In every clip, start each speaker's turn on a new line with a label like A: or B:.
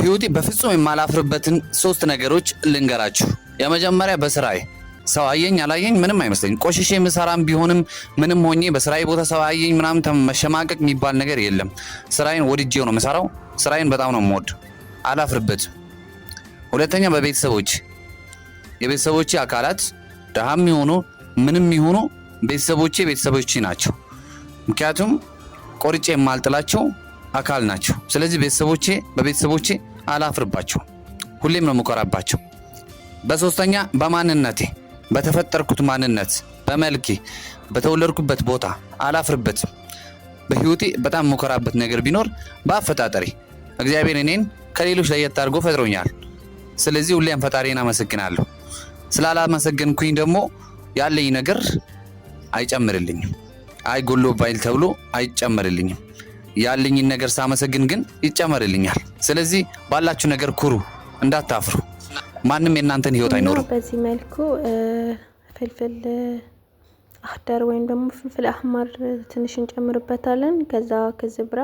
A: በህይወቴ በፍጹም የማላፍርበትን 3 ነገሮች ልንገራችሁ። የመጀመሪያ በስራዬ ሰው አየኝ አላየኝ ምንም አይመስለኝ። ቆሽሼ ምሰራም ቢሆንም ምንም ሆኜ በስራዬ ቦታ ሰው አየኝ ምናምን መሸማቀቅ የሚባል ነገር የለም። ስራዬን ወድጄው ነው የምሰራው። ስራዬን በጣም ነው የምወድ፣ አላፍርበትም። ሁለተኛ በቤተሰቦች የቤተሰቦቼ አካላት ደሃም ይሆኑ ምንም ይሆኑ ቤተሰቦቼ ናቸው። ምክንያቱም ቆርጬ የማልጥላቸው አካል ናቸው። ስለዚህ በቤተሰቦቼ አላፍርባቸው፣ ሁሌም ነው የምኮራባቸው። በሶስተኛ በማንነቴ በተፈጠርኩት ማንነት በመልኬ በተወለድኩበት ቦታ አላፍርበትም። በህይወቴ በጣም የምኮራበት ነገር ቢኖር በአፈጣጠሬ እግዚአብሔር እኔን ከሌሎች ለየት አድርጎ ፈጥሮኛል። ስለዚህ ሁሌም ፈጣሪን አመሰግናለሁ። ስላላመሰገንኩኝ ደግሞ ያለኝ ነገር አይጨምርልኝም። አይጎሎባይል ተብሎ አይጨምርልኝም። ያለኝን ነገር ሳመሰግን ግን ይጨመርልኛል። ስለዚህ ባላችሁ ነገር ኩሩ፣ እንዳታፍሩ። ማንም የናንተን ህይወት አይኖርም።
B: በዚህ መልኩ ፍልፍል አህደር ወይም ደግሞ ፍልፍል አህመር ትንሽ እንጨምርበታለን። ከዛ ከዝብራ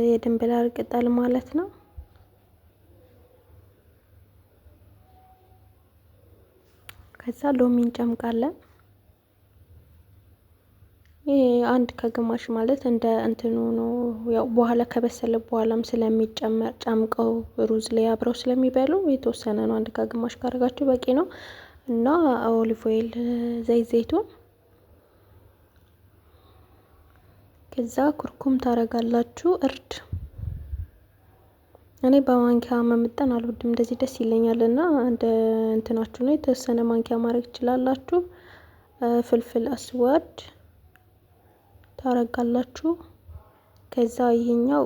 B: የድንብላል ቅጠል ማለት ነው። ከዛ ሎሚ እንጨምቃለን። ይሄ አንድ ከግማሽ ማለት እንደ እንትኑ ነው። ያው በኋላ ከበሰለ በኋላም ስለሚጨመር ጨምቀው ሩዝ ላይ አብረው ስለሚበሉ የተወሰነ ነው። አንድ ከግማሽ ካረጋችሁ በቂ ነው። እና ኦሊቭ ኦይል ዘይቱን፣ ከዛ ኩርኩም ታረጋላችሁ። እርድ እኔ በማንኪያ መምጠን አልወድም፣ እንደዚህ ደስ ይለኛልና እንደ እንትናችሁ ነው። የተወሰነ ማንኪያ ማድረግ ትችላላችሁ። ፍልፍል አስዋድ ታረጋላችሁ። ከዛ ይሄኛው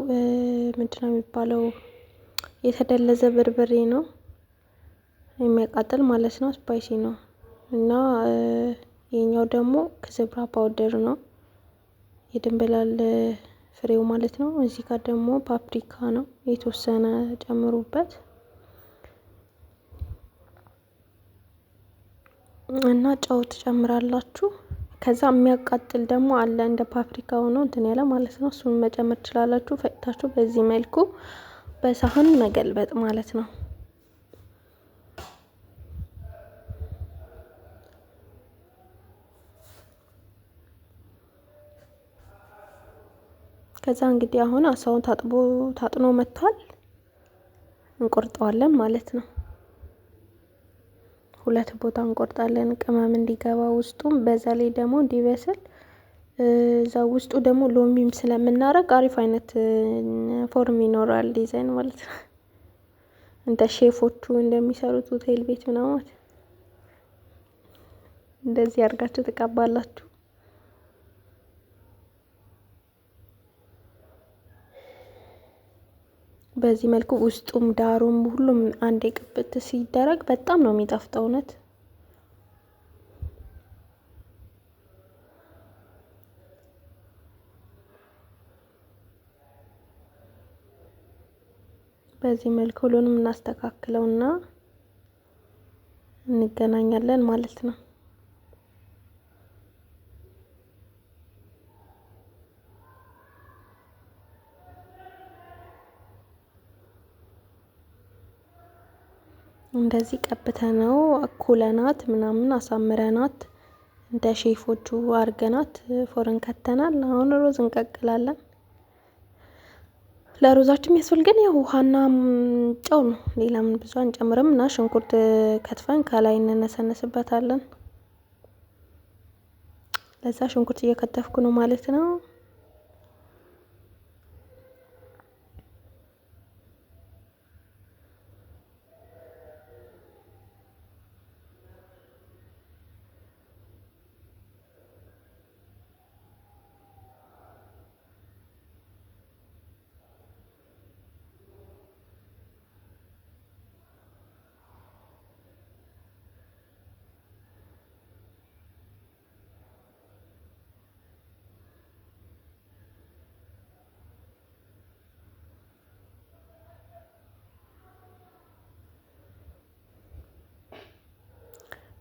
B: ምንድነው የሚባለው የተደለዘ በርበሬ ነው፣ የሚያቃጥል ማለት ነው፣ ስፓይሲ ነው። እና ይሄኛው ደግሞ ከዝብራ ፓውደር ነው፣ የድንብላል ፍሬው ማለት ነው። እዚህ ጋር ደግሞ ፓፕሪካ ነው፣ የተወሰነ ጨምሩበት። እና ጨው ትጨምራላችሁ። ከዛ የሚያቃጥል ደግሞ አለ እንደ ፓፕሪካ ሆኖ እንትን ያለ ማለት ነው። እሱን መጨመር ትችላላችሁ። ፈጭታችሁ በዚህ መልኩ በሳህን መገልበጥ ማለት ነው። ከዛ እንግዲህ አሁን አሳውን ታጥኖ መጥቷል። እንቆርጠዋለን ማለት ነው። 2 ቦታ እንቆርጣለን፣ ቅመም እንዲገባ ውስጡም በዛ ላይ ደግሞ እንዲበስል። እዛ ውስጡ ደግሞ ሎሚም ስለምናረግ አሪፍ አይነት ፎርም ይኖራል፣ ዲዛይን ማለት ነው። እንደ ሼፎቹ እንደሚሰሩት ሆቴል ቤት ምናምን እንደዚህ አድርጋችሁ ተቀባላችሁ። በዚህ መልኩ ውስጡም ዳሩም ሁሉም አንድ ቅብት ሲደረግ በጣም ነው የሚጣፍጠው። እውነት በዚህ መልኩ ሁሉንም እናስተካክለውና እንገናኛለን ማለት ነው። እንደዚህ ቀብተነው አኩለናት ምናምን አሳምረናት እንደ ሼፎቹ አርገናት ፎርን ከተናል። አሁን ሩዝ እንቀቅላለን። ለሩዛችን የሚያስፈልገን ያው ውሃና ጨው ነው። ሌላ ምን ብዙ አንጨምርም። እና ሽንኩርት ከትፈን ከላይ እንነሰነስበታለን። ለዛ ሽንኩርት እየከተፍኩ ነው ማለት ነው።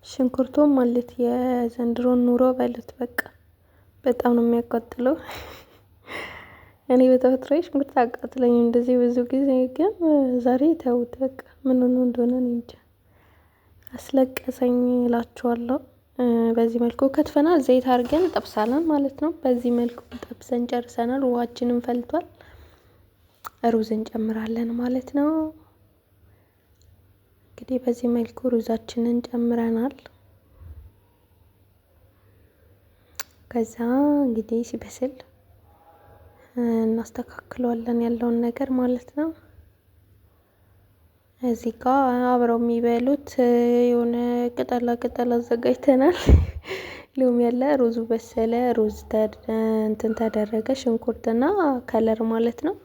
B: ሽንኩርቱም ማለት የዘንድሮን ኑሮ በሉት በቃ በጣም ነው የሚያቃጥለው። እኔ በተፈጥሮዬ ሽንኩርት አቃጥለኝም እንደዚህ ብዙ ጊዜ፣ ግን ዛሬ ተውት በቃ ምን ሆኖ እንደሆነ እኔ እንጃ አስለቀሰኝ እላችኋለሁ። በዚህ መልኩ ከትፈናል። ዘይት አድርገን እንጠብሳለን ማለት ነው። በዚህ መልኩ ጠብሰን ጨርሰናል። ውሃችንም ፈልቷል። ሩዝ እንጨምራለን ማለት ነው። እንግዲህ በዚህ መልኩ ሩዛችንን ጨምረናል። ከዛ እንግዲህ ሲበስል እናስተካክለዋለን ያለውን ነገር ማለት ነው። እዚህ ጋር አብረው የሚበሉት የሆነ ቅጠላ ቅጠል አዘጋጅተናል። ሎሚ ያለ፣ ሩዙ በሰለ፣ ሩዝ እንትን ተደረገ፣ ሽንኩርትና ከለር ማለት ነው።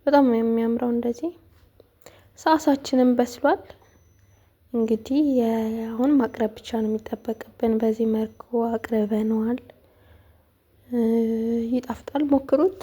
B: በጣም ነው የሚያምረው። እንደዚህ ሳሳችንም በስሏል። እንግዲህ አሁን ማቅረብ ብቻ ነው የሚጠበቅብን። በዚህ መልኩ አቅርበነዋል። ይጣፍጣል፣ ሞክሩት።